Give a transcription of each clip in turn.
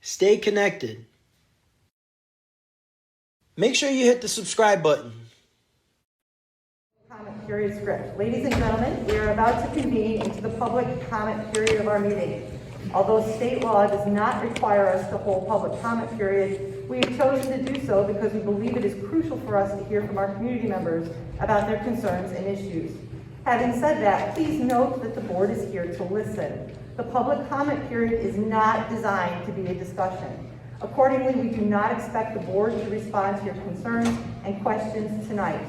Stay connected. Make sure you hit the subscribe button. Comment period script. Ladies and gentlemen, we are about to convene into the public comment period of our meeting. Although state law does not require us to hold public comment period, we have chosen to do so because we believe it is crucial for us to hear from our community members about their concerns and issues. Having said that, please note that the board is here to listen. The public comment period is not designed to be a discussion. Accordingly, we do not expect the board to respond to your concerns and questions tonight.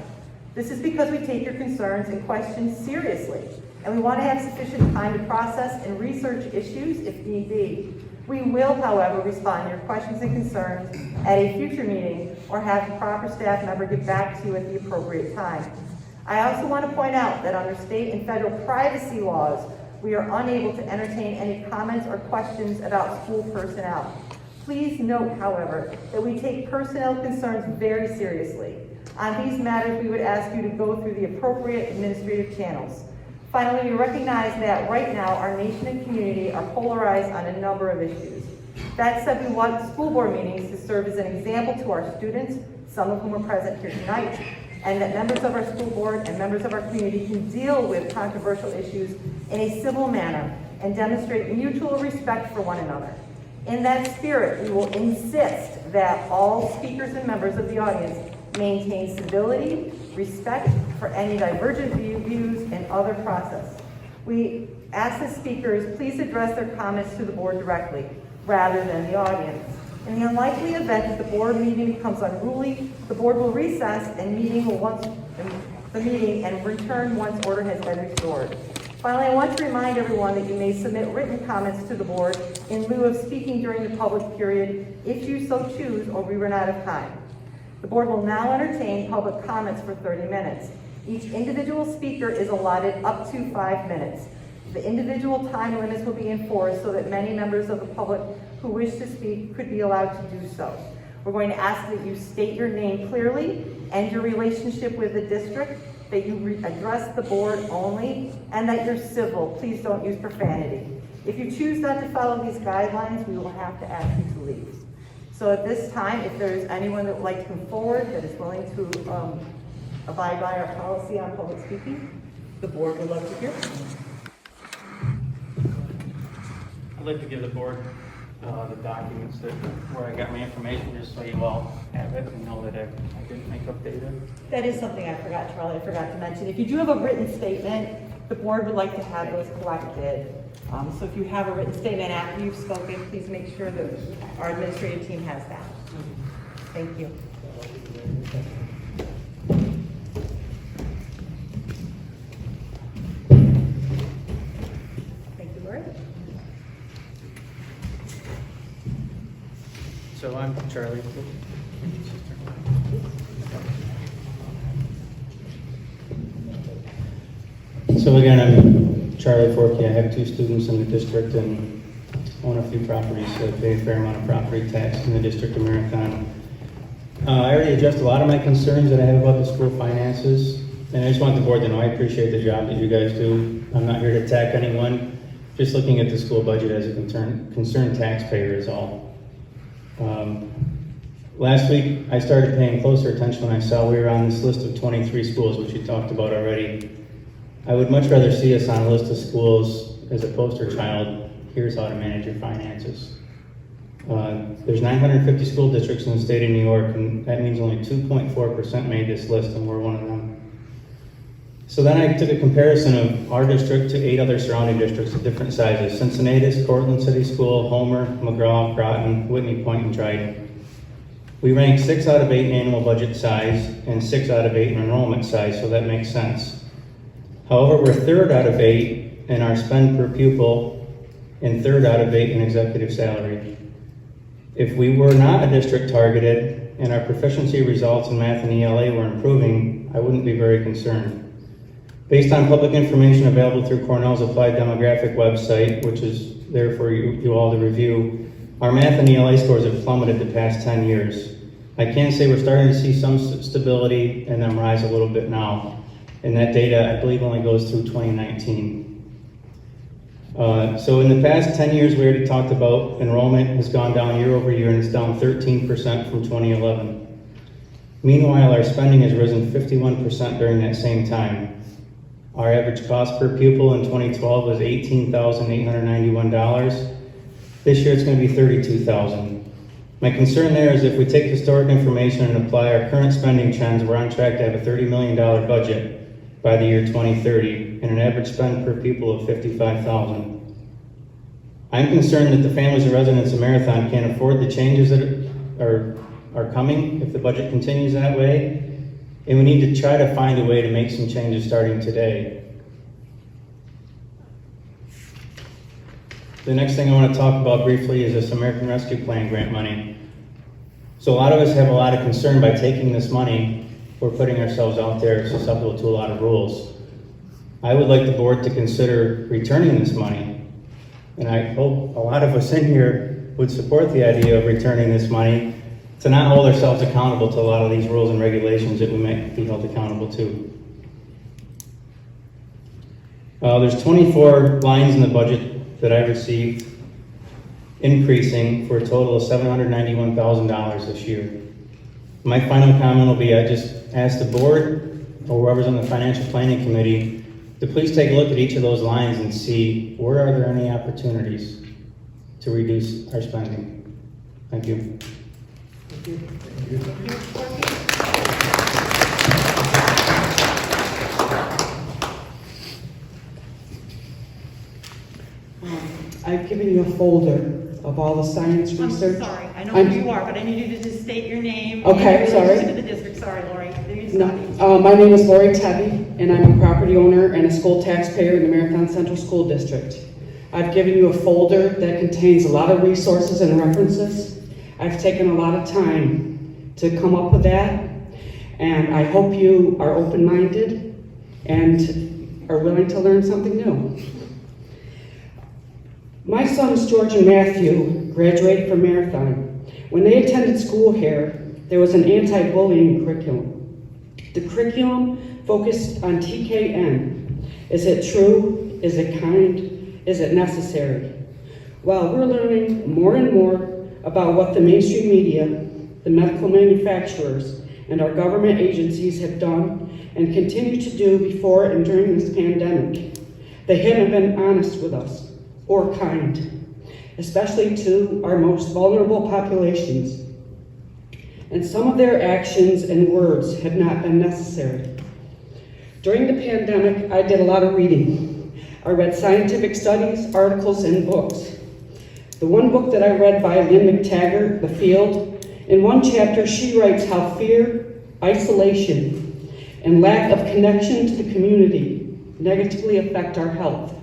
This is because we take your concerns and questions seriously, and we want to have sufficient time to process and research issues if need be. We will, however, respond to your questions and concerns at a future meeting or have the proper staff member get back to you at the appropriate time. I also want to point out that under state and federal privacy laws, we are unable to entertain any comments or questions about school personnel. Please note, however, that we take personnel concerns very seriously. On these matters, we would ask you to go through the appropriate administrative channels. Finally, we recognize that right now our nation and community are polarized on a number of issues. That said, we want school board meetings to serve as an example to our students, some of whom are present here tonight, and that members of our school board and members of our community can deal with controversial issues in a civil manner and demonstrate mutual respect for one another. In that spirit, we will insist that all speakers and members of the audience maintain civility, respect for any divergent views, and other process. We ask the speakers please address their comments to the board directly, rather than the audience. In the unlikely event that the board meeting becomes unruly, the board will recess and return once order has been restored. Finally, I want to remind everyone that you may submit written comments to the board in lieu of speaking during the public period if you so choose or we run out of time. The board will now entertain public comments for 30 minutes. Each individual speaker is allotted up to 5 minutes. The individual time limits will be enforced so that many members of the public who wish to speak could be allowed to do so. We're going to ask that you state your name clearly and your relationship with the district, that you address the board only, and that you're civil. Please don't use profanity. If you choose not to follow these guidelines, we will have to ask you to leave. So at this time, if there's anyone that would like to come forward that is willing to abide by our policy on public speaking, the board would love to hear from you. I'd like to give the board the documents where I got my information, just so you all have it and know that I didn't make up data. That is something I forgot, Charlie, I forgot to mention. If you do have a written statement, the board would like to have those collected. So if you have a written statement after you've spoken, please make sure that our administrative team has that. Thank you. Thank you, Lori. So I'm Charlie. So again, I'm Charlie Forkey. I have 2 students in the district and own a few properties, so I pay a fair amount of property tax in the District of Marathon. I already addressed a lot of my concerns that I have about the school finances, and I just want the board to know I appreciate the job that you guys do. I'm not here to attack anyone, just looking at the school budget as a concerned taxpayer is all. Last week, I started paying closer attention when I saw we were on this list of 23 schools, which you talked about already. I would much rather see us on a list of schools as a poster child. Here's how to manage your finances. There's 950 school districts in the state of New York, and that means only 2.4% made this list, and we're one of them. So then I took a comparison of our district to 8 other surrounding districts of different sizes: Cincinnatus, Cortland City School, Homer, McGraw, Groton, Whitney Point, and Dryden. We rank 6 out of 8 in annual budget size and 6 out of 8 in enrollment size, so that makes sense. However, we're 3rd out of 8 in our spend per pupil and 3rd out of 8 in executive salary. If we were not a district targeted and our proficiency results in math and ELA were improving, I wouldn't be very concerned. Based on public information available through Cornell's Applied Demographic website, which is there for you all to review, our math and ELA scores have plummeted the past 10 years. I can say we're starting to see some stability and them rise a little bit now. And that data, I believe, only goes through 2019. So in the past 10 years, we already talked about enrollment has gone down year over year, and it's down 13% from 2011. Meanwhile, our spending has risen 51% during that same time. Our average cost per pupil in 2012 was $18,891. This year it's going to be $32,000. My concern there is if we take historic information and apply our current spending trends, we're on track to have a $30 million budget by the year 2030 and an average spend per pupil of $55,000. I'm concerned that the families and residents of Marathon can't afford the changes that are coming if the budget continues that way, and we need to try to find a way to make some changes starting today. The next thing I want to talk about briefly is this American Rescue Plan grant money. So a lot of us have a lot of concern by taking this money, we're putting ourselves out there susceptible to a lot of rules. I would like the board to consider returning this money, and I hope a lot of us in here would support the idea of returning this money to not hold ourselves accountable to a lot of these rules and regulations that we might be held accountable to. There's 24 lines in the budget that I received, increasing for a total of $791,000 this year. My final comment will be, I just ask the board or whoever's on the financial planning committee to please take a look at each of those lines and see where are there any opportunities to reduce our spending. Thank you. I've given you a folder of all the science I'm research. sorry, I know who you are, but I need you to just state your name. Okay, and your sorry. relationship to the district. Sorry, Lori. No, my name is Lori Tebby, and I'm a property owner and a school taxpayer in the Marathon Central School District. I've given you a folder that contains a lot of resources and references. I've taken a lot of time to come up with that, and I hope you are open-minded and are willing to learn something new. My sons, George and Matthew, graduated from Marathon. When they attended school here, there was an anti-bullying curriculum. The curriculum focused on TKN. Is it true? Is it kind? Is it necessary? Well, we're learning more and more about what the mainstream media, the medical manufacturers, and our government agencies have done and continue to do before and during this pandemic. They haven't been honest with us or kind, especially to our most vulnerable populations. And some of their actions and words have not been necessary. During the pandemic, I did a lot of reading. I read scientific studies, articles, and books. The one book that I read by Lynn McTaggart, The Field, in one chapter she writes how fear, isolation, and lack of connection to the community negatively affect our health.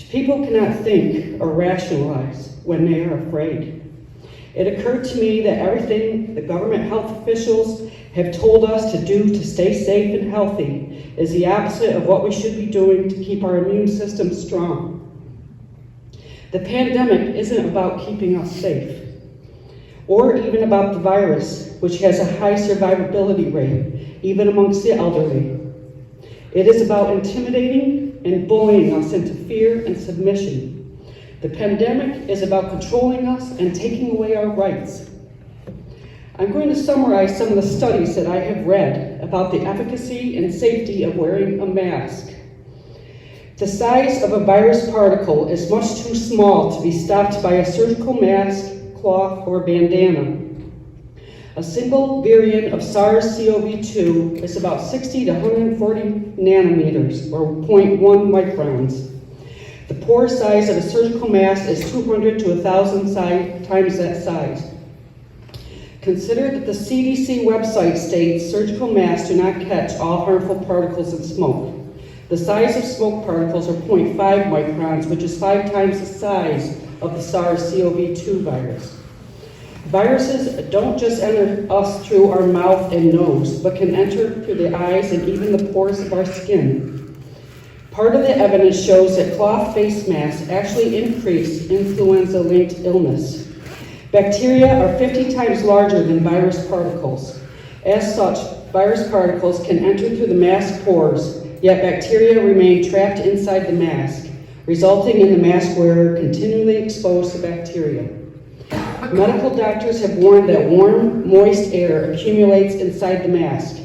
People cannot think or rationalize when they are afraid. It occurred to me that everything the government health officials have told us to do to stay safe and healthy is the opposite of what we should be doing to keep our immune system strong. The pandemic isn't about keeping us safe, or even about the virus, which has a high survivability rate, even amongst the elderly. It is about intimidating and bullying us into fear and submission. The pandemic is about controlling us and taking away our rights. I'm going to summarize some of the studies that I have read about the efficacy and safety of wearing a mask. The size of a virus particle is much too small to be stopped by a surgical mask, cloth, or bandana. A single variant of SARS-CoV-2 is about 60 to 140 nanometers, or 0.1 microns. The pore size of a surgical mask is 200 to 1,000 times that size. Consider that the CDC website states surgical masks do not catch all harmful particles in smoke. The size of smoke particles are 0.5 microns, which is 5 times the size of the SARS-CoV-2 virus. Viruses don't just enter us through our mouth and nose, but can enter through the eyes and even the pores of our skin. Part of the evidence shows that cloth face masks actually increase influenza-linked illness. Bacteria are 50 times larger than virus particles. As such, virus particles can enter through the mask pores, yet bacteria remain trapped inside the mask, resulting in the mask wearer continually exposed to bacteria. Medical doctors have warned that warm, moist air accumulates inside the mask,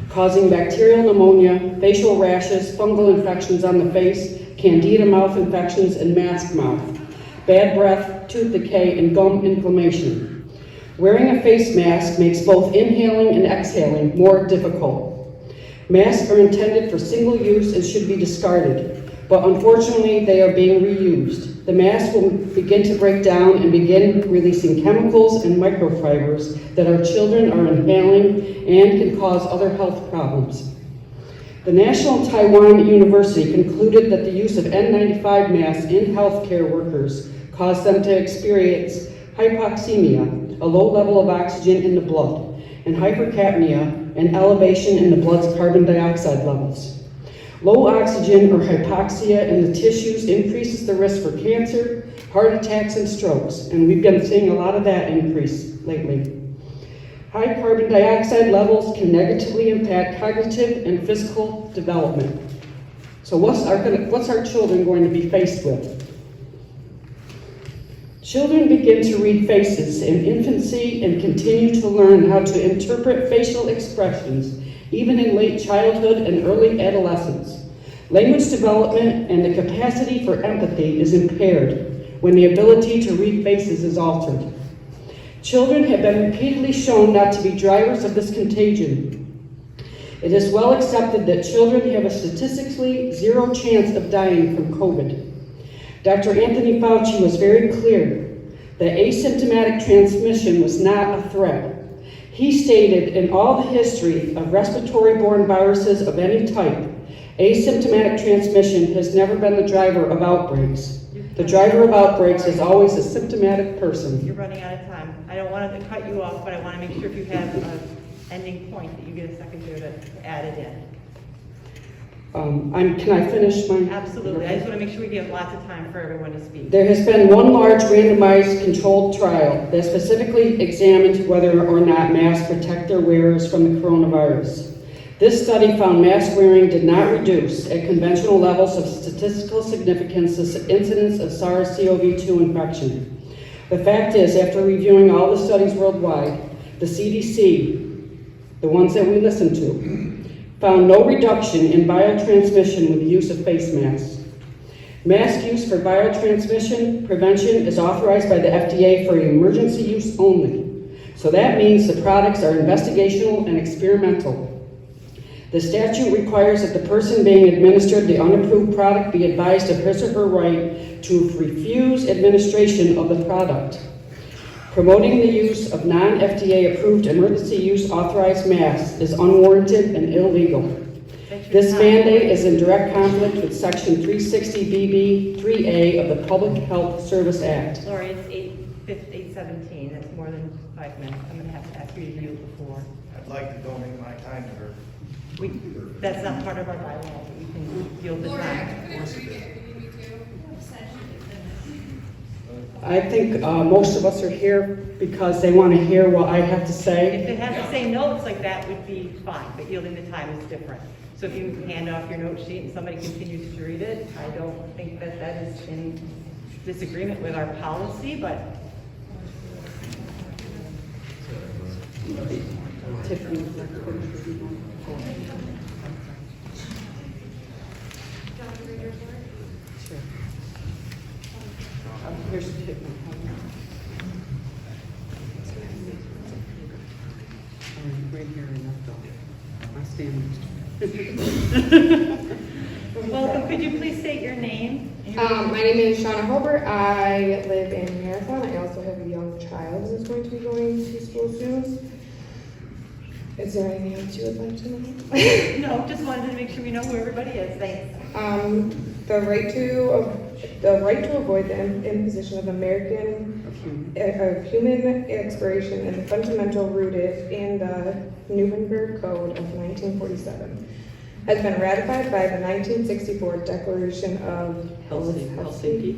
causing bacterial pneumonia, facial rashes, fungal infections on the face, candida mouth infections, and mask mouth, bad breath, tooth decay, and gum inflammation. Wearing a face mask makes both inhaling and exhaling more difficult. Masks are intended for single use and should be discarded, but unfortunately they are being reused. The mask will begin to break down and begin releasing chemicals and microfibers that our children are inhaling and can cause other health problems. The National Taiwan University concluded that the use of N95 masks in healthcare workers caused them to experience hypoxemia, a low level of oxygen in the blood, and hypercapnia, an elevation in the blood's carbon dioxide levels. Low oxygen or hypoxia in the tissues increases the risk for cancer, heart attacks, and strokes, and we've been seeing a lot of that increase lately. High carbon dioxide levels can negatively impact cognitive and physical development. So what's our children going to be faced with? Children begin to read faces in infancy and continue to learn how to interpret facial expressions even in late childhood and early adolescence. Language development and the capacity for empathy is impaired when the ability to read faces is altered. Children have been repeatedly shown not to be drivers of this contagion. It is well accepted that children have a statistically zero chance of dying from COVID. Dr. Anthony Fauci was very clear that asymptomatic transmission was not a threat. He stated, in all the history of respiratory-borne viruses of any type, asymptomatic transmission has never been the driver of outbreaks. The driver of outbreaks is always a symptomatic person. You're running out of time. I don't want to cut you off, but I want to make sure if you have an ending point that you get a second here to add it in. Can I finish my? Absolutely. I just want to make sure we give lots of time for everyone to speak. There has been one large randomized controlled trial that specifically examined whether or not masks protect their wearers from the coronavirus. This study found mask wearing did not reduce, at conventional levels of statistical significance, the incidence of SARS-CoV-2 infection. The fact is, after reviewing all the studies worldwide, the CDC, the ones that we listen to, found no reduction in viral transmission with the use of face masks. Mask use for viral transmission prevention is authorized by the FDA for emergency use only. So that means the products are investigational and experimental. The statute requires that the person being administered the unapproved product be advised of his or her right to refuse administration of the product. Promoting the use of non-FDA approved emergency use authorized masks is unwarranted and illegal. This mandate is in direct conflict with Section 360BB3A of the Public Health Service Act. Lori, it's 8:17. That's more than 5 minutes. I'm going to have to ask you to yield before. I'd like to donate my time to her. That's not part of our bylaw, but we can yield the time. I think most of us are here because they want to hear what I have to say. If it has to say notes like that would be fine, but yielding the time is different. So if you hand off your note sheet and somebody continues to read it, I don't think that that is in disagreement with our policy, but. Tiffany. Sure. Here's Tiffany. Right here in that I stand. Welcome. Could you please state your name? My name is Shauna Holbert. I live in Marathon. I also have a young child who's going to be going to school soon. Is there anything else you would like to know? No, just wanted to make sure we know who everybody is. Thanks. The right to avoid the imposition of of human expiration and the fundamental rooted in the Nuremberg Code of 1947 has been ratified by the 1964 Declaration of Helsinki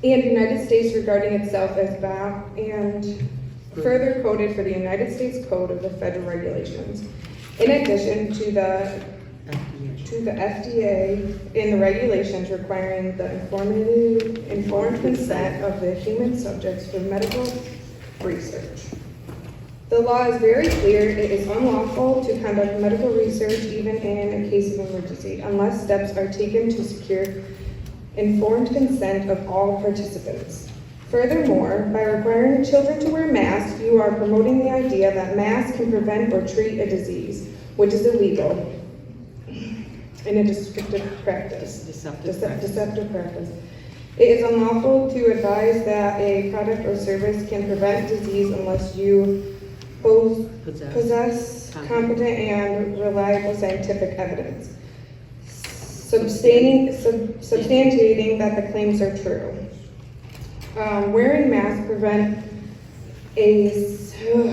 and the United States regarding itself as vow and further coded for the United States Code of the Federal Regulations. In addition to to the FDA in the regulations requiring the informed consent of the human subjects for medical research. The law is very clear. It is unlawful to conduct medical research even in a case of emergency unless steps are taken to secure informed consent of all participants. Furthermore, by requiring children to wear masks, you are promoting the idea that masks can prevent or treat a disease, which is illegal in a deceptive practice. Deceptive practice. It is unlawful to advise that a product or service can prevent disease unless you possess competent and reliable scientific evidence, substantiating that the claims are true. Wearing masks prevent a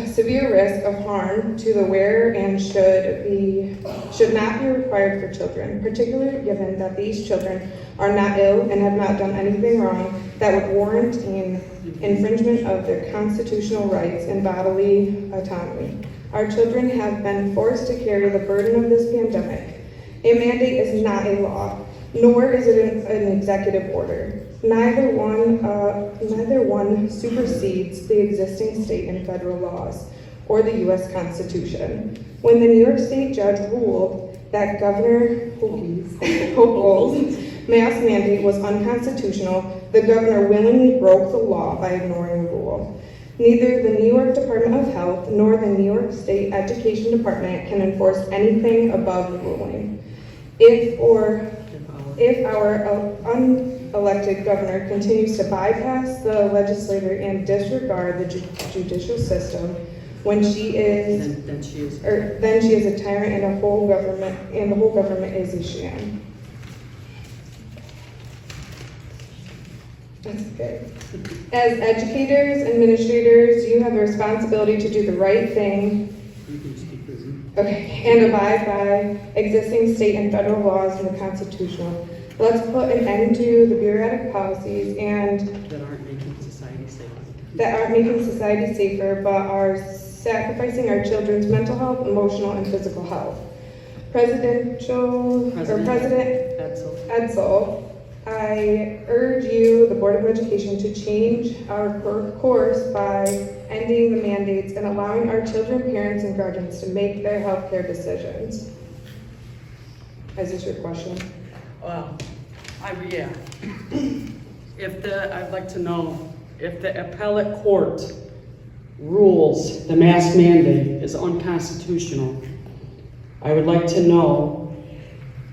severe risk of harm to the wearer and should not be required for children, particularly given that these children are not ill and have not done anything wrong that would warrant an infringement of their constitutional rights and bodily autonomy. Our children have been forced to carry the burden of this pandemic. A mandate is not a law, nor is it an executive order. Neither one supersedes the existing state and federal laws or the U.S. Constitution. When the New York State judge ruled that Governor Hochul's mask mandate was unconstitutional, the governor willingly broke the law by ignoring the rule. Neither the New York Department of Health nor the New York State Education Department can enforce anything above the ruling. If our unelected governor continues to bypass the legislature and disregard the judicial system, then she is a tyrant, and the whole government is a sham. That's good. As educators, administrators, you have the responsibility to do the right thing. Okay, and abide by existing state and federal laws and the Constitution. Let's put an end to the bureaucratic policies that aren't making society safer, but are sacrificing our children's mental health, emotional, and physical health. President Edsel, I urge you, the Board of Education, to change our course by ending the mandates and allowing our children, parents, and guardians to make their healthcare decisions. Is this your question? Yeah. I'd like to know if the appellate court rules the mask mandate is unconstitutional. I would like to know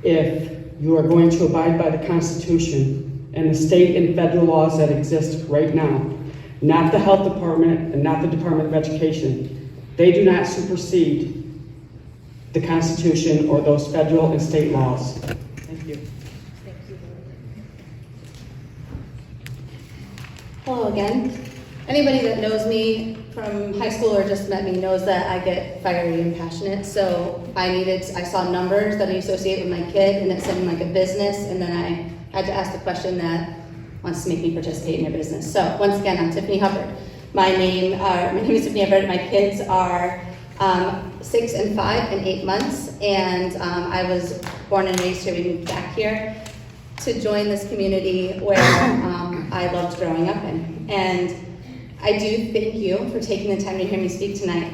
if you are going to abide by the Constitution and the state and federal laws that exist right now, not the Health Department and not the Department of Education. They do not supersede the Constitution or those federal and state laws. Thank you. Hello again. Anybody that knows me from high school or just met me knows that I get fiery and passionate. So I saw numbers that I associate with my kid, and it seemed like a business, and then I had to ask the question that wants to make me participate in your business. So once again, I'm Tiffany Hubbard. My name is Tiffany Hubbard. My kids are 6 and 5 and 8 months, and I was born and raised here. We moved back here to join this community where I loved growing up in. And I do thank you for taking the time to hear me speak tonight.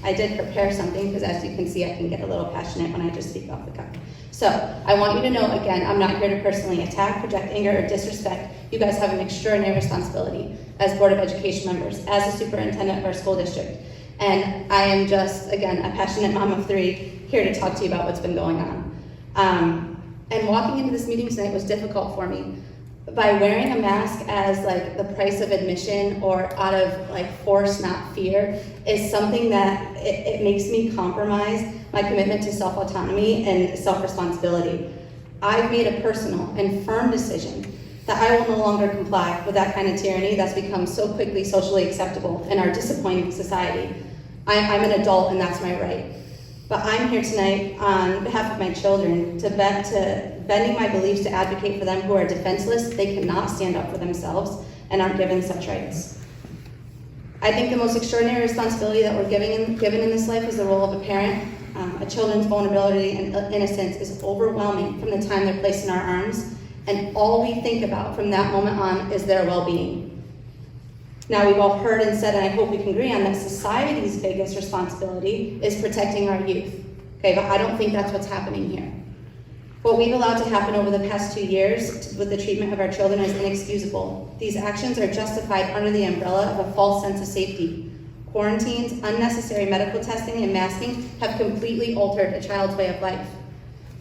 I did prepare something because, as you can see, I can get a little passionate when I just speak off the cuff. So I want you to know, again, I'm not here to personally attack, project anger, or disrespect. You guys have an extraordinary responsibility as Board of Education members, as a superintendent of our school district. And I am just, again, a passionate mom of 3 here to talk to you about what's been going on. And walking into this meeting tonight was difficult for me. By wearing a mask as like the price of admission or out of like force, not fear, is something that it makes me compromise my commitment to self-autonomy and self-responsibility. I've made a personal and firm decision that I will no longer comply with that kind of tyranny that's become so quickly socially acceptable in our disappointing society. I'm an adult and that's my right. But I'm here tonight on behalf of my children to bending my beliefs to advocate for them who are defenseless. They cannot stand up for themselves and aren't given such rights. I think the most extraordinary responsibility that we're given in this life is the role of a parent. a children's vulnerability and innocence is overwhelming from the time they're placed in our arms, and all we think about from that moment on is their well-being. Now, we've all heard and said, and I hope we can agree on, that society's biggest responsibility is protecting our youth. Okay, but I don't think that's what's happening here. What we've allowed to happen over the past 2 years with the treatment of our children is inexcusable. These actions are justified under the umbrella of a false sense of safety. Quarantines, unnecessary medical testing, and masking have completely altered a child's way of life.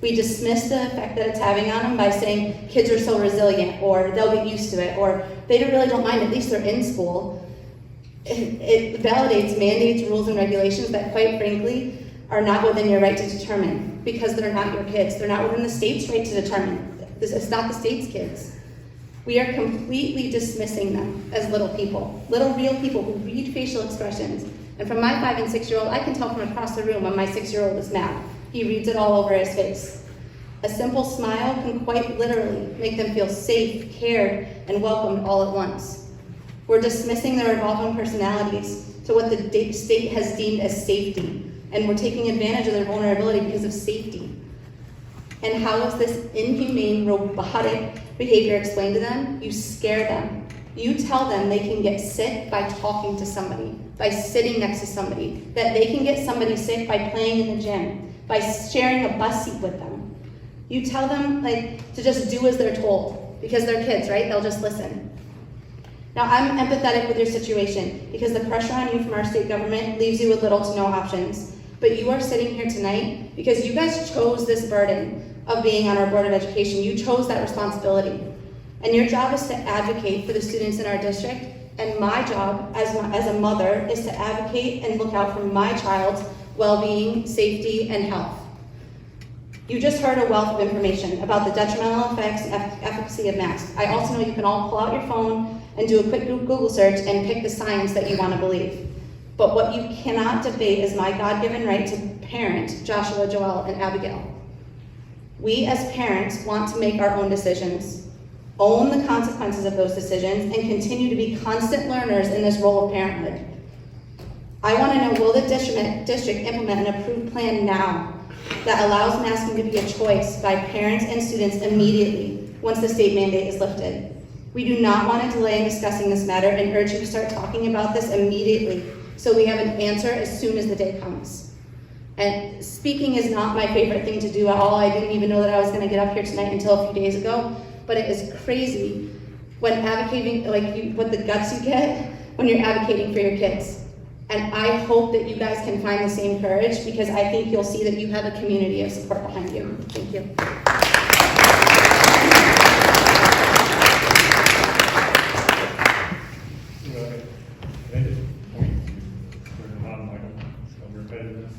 We dismiss the effect that it's having on them by saying kids are so resilient, or they'll get used to it, or they really don't mind, at least they're in school. It validates mandates, rules, and regulations that, quite frankly, are not within your right to determine, because they're not your kids. They're not within the state's right to determine. It's not the state's kids. We are completely dismissing them as little people, little real people who read facial expressions. And from my 5 and 6-year-old, I can tell from across the room when my 6-year-old is mad. He reads it all over his face. A simple smile can quite literally make them feel safe, cared, and welcomed all at once. We're dismissing their evolving personalities to what the state has deemed as safety, and we're taking advantage of their vulnerability because of safety. And how is this inhumane, robotic behavior explained to them? You scare them. You tell them they can get sick by talking to somebody, by sitting next to somebody, that they can get somebody sick by playing in the gym, by sharing a bus seat with them. You tell them to just do as they're told, because they're kids, right? They'll just listen. Now, I'm empathetic with your situation because the pressure on you from our state government leaves you with little to no options. But you are sitting here tonight because you guys chose this burden of being on our Board of Education. You chose that responsibility. And your job is to advocate for the students in our district. And my job as a mother is to advocate and look out for my child's well-being, safety, and health. You just heard a wealth of information about the detrimental effects and efficacy of masks. I also know you can all pull out your phone and do a quick Google search and pick the science that you want to believe. But what you cannot debate is my God-given right to parent Joshua, Joel, and Abigail. We as parents want to make our own decisions, own the consequences of those decisions, and continue to be constant learners in this role of parenthood. I want to know, will the district implement an approved plan now that allows masking to be a choice by parents and students immediately once the state mandate is lifted? We do not want to delay in discussing this matter and urge you to start talking about this immediately so we have an answer as soon as the day comes. And speaking is not my favorite thing to do at all. I didn't even know that I was going to get up here tonight until a few days ago, but it is crazy when advocating, what the guts you get when you're advocating for your kids. And I hope that you guys can find the same courage because I think you'll see that you have a community of support behind you. Thank you. Can I just point to sort of bottom line of repetitiveness?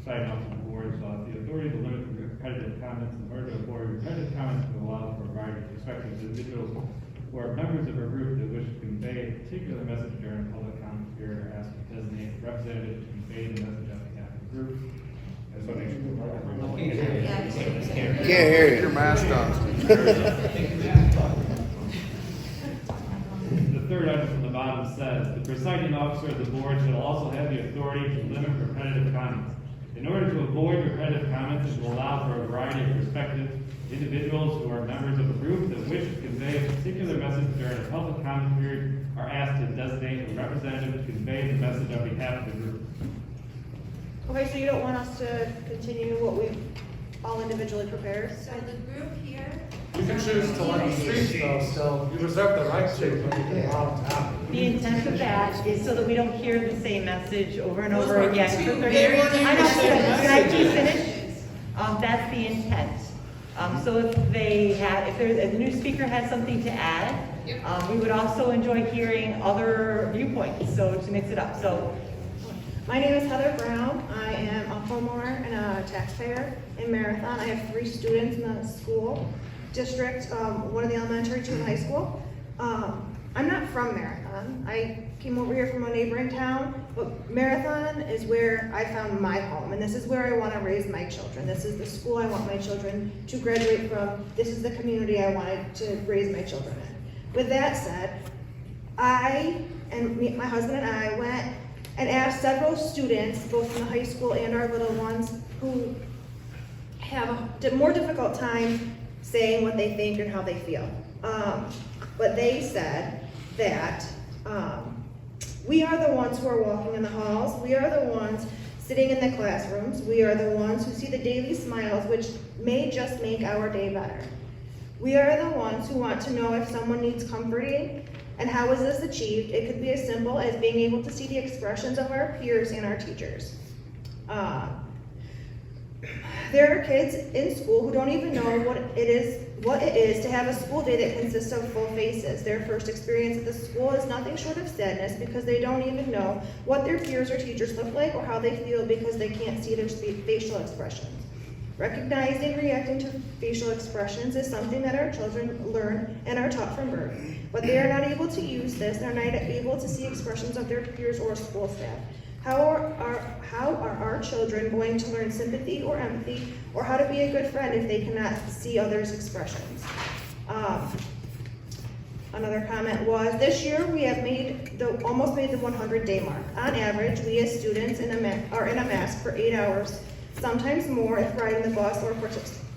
Sign off to the board, the authority to limit repetitive comments in order to avoid repetitive comments to allow for a variety of perspectives. Individuals who are members of a group that wish to convey a particular message during a public comment period are asked to designate a representative to convey the message on behalf of the group. That's what makes Can't hear you. Your mask on. The third item from the bottom says, the presiding officer of the board shall also have the authority to limit repetitive comments. In order to avoid repetitive comments and to allow for a variety of perspectives, individuals who are members of a group that wish to convey a particular message during a public comment period are asked to designate a representative to convey the message on behalf of the group. Okay, so you don't want us to continue what we've all individually prepared? So the group here. You can choose to let them speak though, still, you reserve the right to, but you can allow them to have. The intent of that is so that we don't hear the same message over and over again for 30 They minutes. want to I know, hear the can I please finish? That's the intent. So if a new speaker has something to add, we would also enjoy hearing other viewpoints, so to mix it up. So, My name is Heather Brown. I am a homeowner and a taxpayer in Marathon. I have 3 students in the school district, one in the elementary, 2 in high school. I'm not from Marathon. I came over here from a neighboring town, but Marathon is where I found my home, and this is where I want to raise my children. This is the school I want my children to graduate from. This is the community I wanted to raise my children in. With that said, my husband and I went and asked several students, both in the high school and our little ones, who have a more difficult time saying what they think and how they feel. But they said that we are the ones who are walking in the halls, we are the ones sitting in the classrooms, we are the ones who see the daily smiles, which may just make our day better. We are the ones who want to know if someone needs comforting, and how is this achieved? It could be as simple as being able to see the expressions of our peers and our teachers. There are kids in school who don't even know what it is to have a school day that consists of full faces. Their first experience at the school is nothing short of sadness because they don't even know what their peers or teachers look like or how they feel because they can't see their facial expressions. Recognizing and reacting to facial expressions is something that our children learn and are taught from birth, but they are not able to use this, they're not able to see expressions of their peers or school staff. How are our children going to learn sympathy or empathy, or how to be a good friend if they cannot see others' expressions? Another comment was, this year we have almost made the 100-day mark. On average, we as students are in a mask for 8 hours, sometimes more if riding the bus or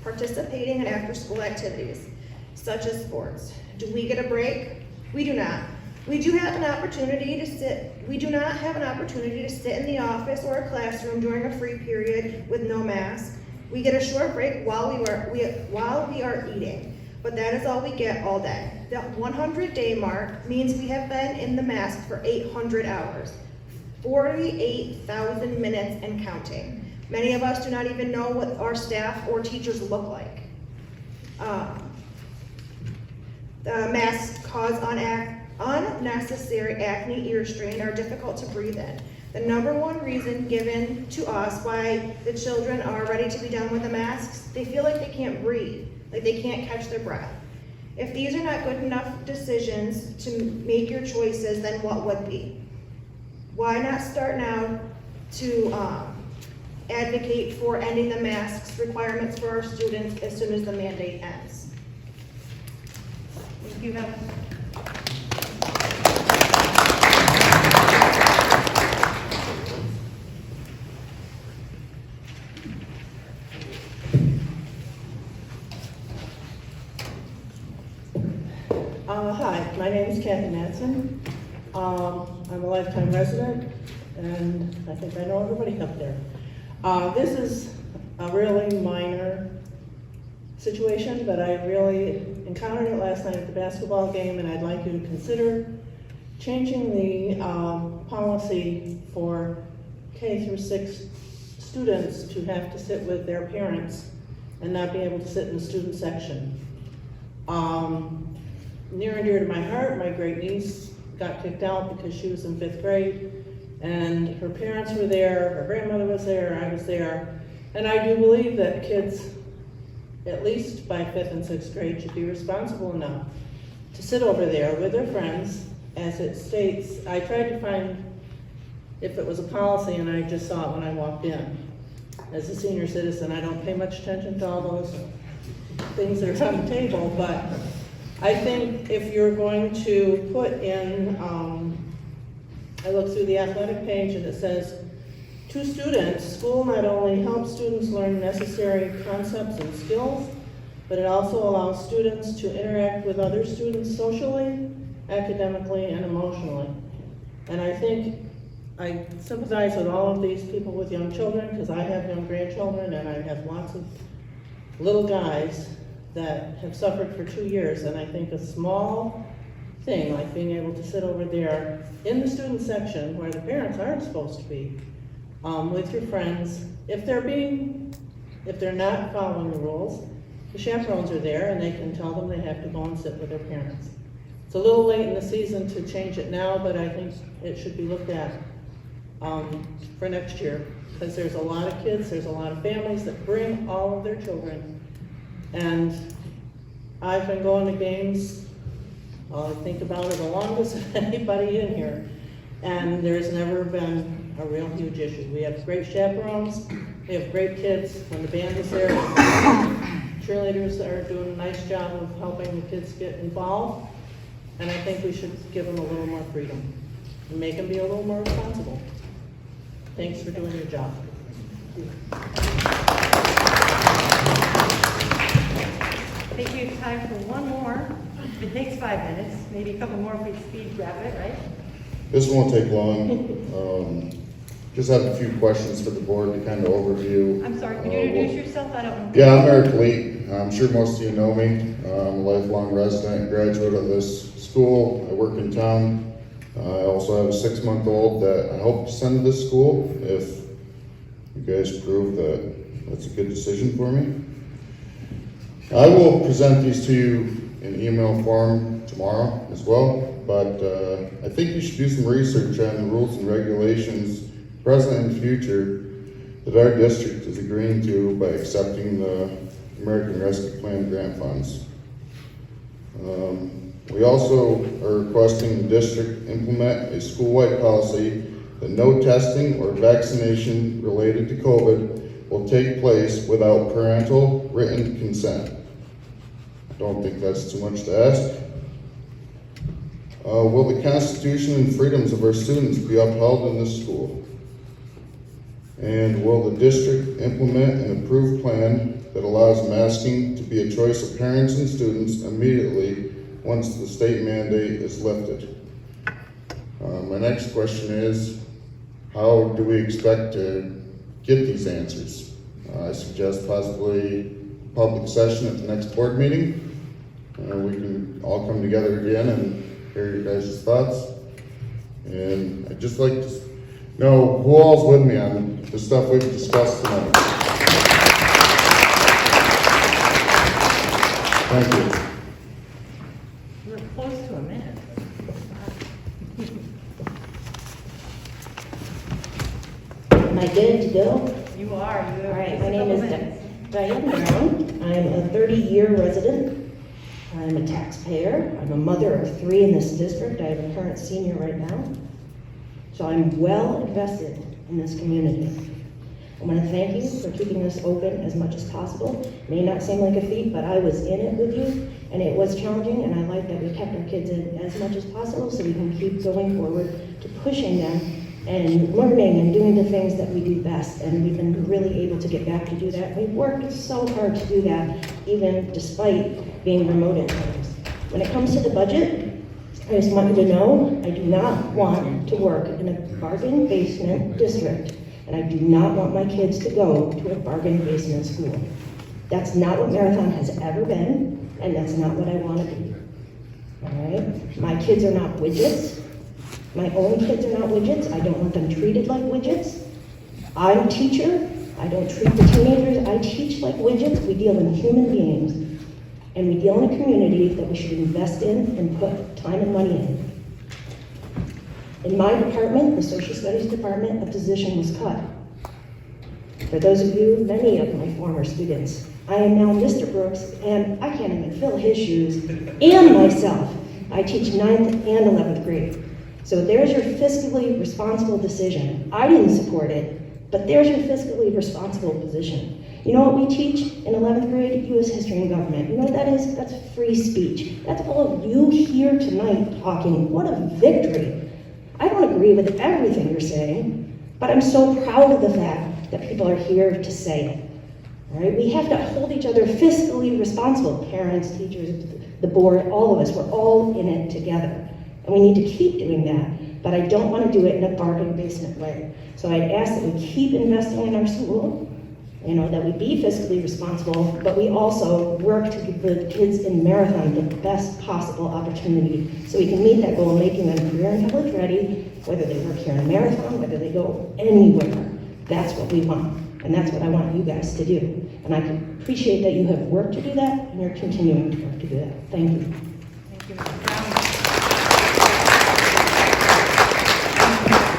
participating in after-school activities, such as sports. Do we get a break? We do not. We do not have an opportunity to sit in the office or a classroom during a free period with no mask. We get a short break while we are eating, but that is all we get all day. The 100-day mark means we have been in the mask for 800 hours, 48,000 minutes and counting. Many of us do not even know what our staff or teachers look like. The masks cause unnecessary acne, ear strain, are difficult to breathe in. The number one reason given to us why the children are ready to be done with the masks, they feel like they can't breathe, like they can't catch their breath. If these are not good enough decisions to make your choices, then what would be? Why not start now to advocate for ending the masks requirements for our students as soon as the mandate ends? Thank you, Madam. Hi, my name is Kathy Matson. I'm a lifetime resident, and I think I know everybody up there. This is a really minor situation, but I really encountered it last night at the basketball game, and I'd like you to consider changing the policy for K through 6 students to have to sit with their parents and not be able to sit in the student section. Near and dear to my heart, my great niece got kicked out because she was in 5th grade, and her parents were there, her grandmother was there, I was there, and I do believe that kids, at least by 5th and 6th grade, should be responsible enough to sit over there with their friends, as it states. I tried to find if it was a policy, and I just saw it when I walked in. As a senior citizen, I don't pay much attention to all those things that are on the table, but I think if you're going to put in, I looked through the athletic page and it says, to students, school not only helps students learn necessary concepts and skills, but it also allows students to interact with other students socially, academically, and emotionally. And I think I sympathize with all of these people with young children, because I have young grandchildren and I have lots of little guys that have suffered for 2 years, and I think a small thing like being able to sit over there in the student section where the parents aren't supposed to be, with your friends, if they're not following the rules, the chaperones are there and they can tell them they have to go and sit with their parents. It's a little late in the season to change it now, but I think it should be looked at for next year, because there's a lot of kids, there's a lot of families that bring all of their children. And I've been going to games, I think about it the longest of anybody in here, and there's never been a real huge issue. We have great chaperones, we have great kids. When the band is there, cheerleaders are doing a nice job of helping the kids get involved, and I think we should give them a little more freedom and make them be a little more responsible. Thanks for doing your job. I think we have time for one more. If it takes 5 minutes, maybe a couple more if we speed grab it, right? This won't take long. Just have a few questions for the board to kind of overview. I'm sorry, could you introduce yourself? I don't know. Yeah, I'm Eric Lee. I'm sure most of you know me. I'm a lifelong resident, graduate of this school. I work in town. I also have a 6-month-old that I hope to send to this school if you guys prove that that's a good decision for me. I will present these to you in email form tomorrow as well, but I think you should do some research on the rules and regulations, present and future, that our district is agreeing to by accepting the American Rescue Plan grant funds. We also are requesting the district implement a school-wide policy that no testing or vaccination related to COVID will take place without parental written consent. Don't think that's too much to ask. Will the Constitution and freedoms of our students be upheld in this school? And will the district implement an approved plan that allows masking to be a choice of parents and students immediately once the state mandate is lifted? My next question is, how do we expect to get these answers? I suggest possibly public session at the next board meeting. We can all come together again and hear your guys' thoughts. And I'd just like to know who all's with me on the stuff we've discussed tonight. Thank you. We're close to a minute. Am I good to go? You are. You All right, have my a name couple is minutes. Diane Brown. I'm a 30-year resident. I'm a taxpayer. I'm a mother of 3 in this district. I have a current senior right now. So I'm well invested in this community. I want to thank you for keeping this open as much as possible. It may not seem like a feat, but I was in it with you, and it was challenging, and I like that we kept our kids in as much as possible so we can keep going forward to pushing them and learning and doing the things that we do best. And we've been really able to get back to do that. We've worked so hard to do that, even despite being remote at times. When it comes to the budget, I just want you to know, I do not want to work in a bargain basement district, and I do not want my kids to go to a bargain basement school. That's not what Marathon has ever been, and that's not what I want to be. All right? My kids are not widgets. My own kids are not widgets. I don't want them treated like widgets. I'm a teacher. I don't treat the teenagers I teach like widgets. We deal in human beings. And we deal in a community that we should invest in and put time and money in. In my department, the social studies department, a position was cut. For those of you, many of my former students, I am now Mr. Brooks, and I can't even fill his shoes, and myself. I teach 9th and 11th grade. So there's your fiscally responsible decision. I didn't support it, but there's your fiscally responsible position. You know what we teach in 11th grade? U.S. history and government. You know what that is? That's free speech. That's all of you here tonight talking. What a victory. I don't agree with everything you're saying, but I'm so proud of the fact that people are here to say it. All right? We have to hold each other fiscally responsible. Parents, teachers, the board, all of us. We're all in it together. And we need to keep doing that. But I don't want to do it in a bargain basement way. So I'd ask that we keep investing in our school, you know, that we be fiscally responsible, but we also work to give the kids in Marathon the best possible opportunity so we can meet that goal of making them career and college ready, whether they work here in Marathon, whether they go anywhere. That's what we want, and that's what I want you guys to do. And I can appreciate that you have worked to do that, and you're continuing to work to do that. Thank you. Thank you, Mrs. Brown.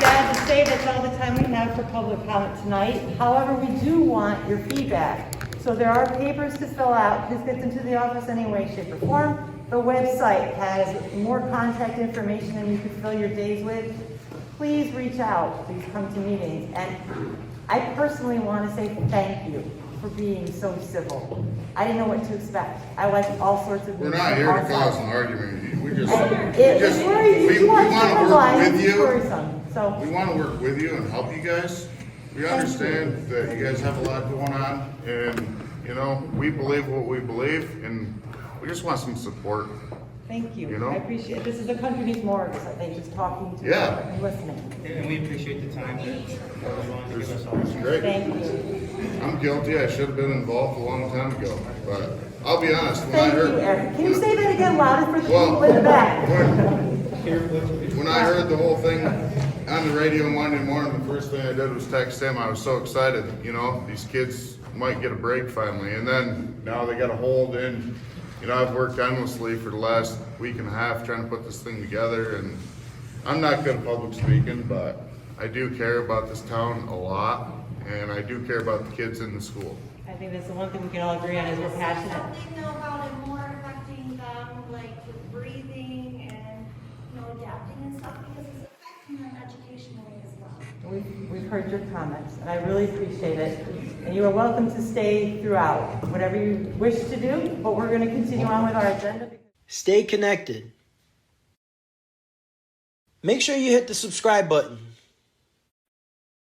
Sad to say that's all the time we have for public comment tonight. However, we do want your feedback. So there are papers to fill out. This gets into the office any way, shape, or form. The website has more contact information than you could fill your days with. Please reach out. Please come to meetings. And I personally want to say thank you for being so civil. I didn't know what to expect. I like all sorts of. We're not here to cause an argument. We just, It's worrisome. we want to work with you. Worrisome. So, We want to work with you and help you guys. We understand that you guys have a lot going on, and, you know, we believe what we believe, and we just want some support. thank you. You know? I appreciate it. This is the country needs more of this, I think, just talking to Yeah. and listening. And we appreciate the time that you're willing to give us all. It's great. Thank you. I'm guilty. I should have been involved a long time ago, but I'll be honest, when I Thank heard. you, Eric. Can you say that again louder for the Well, people in the back? When I heard the whole thing on the radio Monday morning, the first thing I did was text him. I was so excited, you know, these kids might get a break finally. And then now they got a hold in. You know, I've worked endlessly for the last week and a half trying to put this thing together, and I'm not good at public speaking, but I do care about this town a lot, and I do care about the kids in the school. I think that's the one thing we can all agree on is we're passionate. Something though about it more affecting them, like with breathing and, you know, adapting and stuff, because it's affecting them educationally as well. We've heard your comments, and I really appreciate it. And you are welcome to stay throughout, whatever you wish to do, but we're gonna continue on with our agenda. Stay connected. Make sure you hit the subscribe button.